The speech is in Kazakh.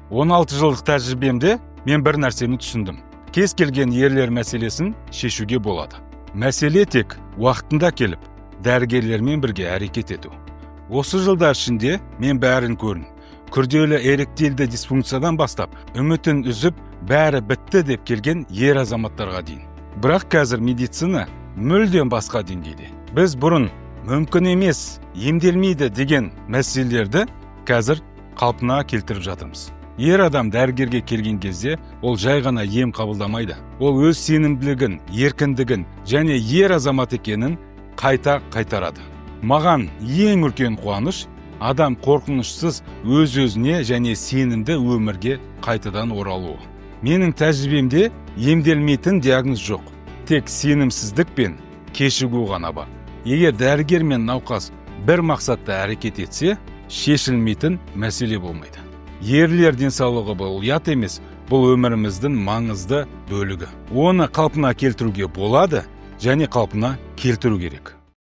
16 жылдық тәжірибемде мен бір нәрсені түсіндім. Кез келген ерлер мәселесін шешуге болады. Мәселе тек уақытында келіп, дәрігерлермен бірге әрекет ету. Осы жылдар ішінде мен бәрін көрдім. Күрделі эректильді дисфункциядан бастап, үмітін үзіп, бәрі бітті деп келген ер азаматтарға дейін. Бірақ қазір медицина мүлдем басқа деңгейде. Біз бұрын мүмкін емес, емделмейді деген мәселелерді қазір қалпына келтіріп жатырмыз. Ер адам дәрігерге келген кезде ол жай ғана ем қабылдамайды. Ол өз сенімділігін, еркіндігін және ер азамат екенін қайта қайтарады. Маған ең үлкен қуаныш адам қорқынышсыз өз-өзіне және сенімді өмірге қайтадан оралуы. Менің тәжірибемде емделмейтін диагноз жоқ. Тек сенімсіздік пен кешігу ғана бар. Егер дәрігер мен науқас бір мақсатта әрекет етсе, шешілмейтін мәселе болмайды. Ерлер денсаулығы бұл ұят емес, бұл өміріміздің маңызды бөлігі. Оны қалпына келтіруге болады және қалпына келтіру керек.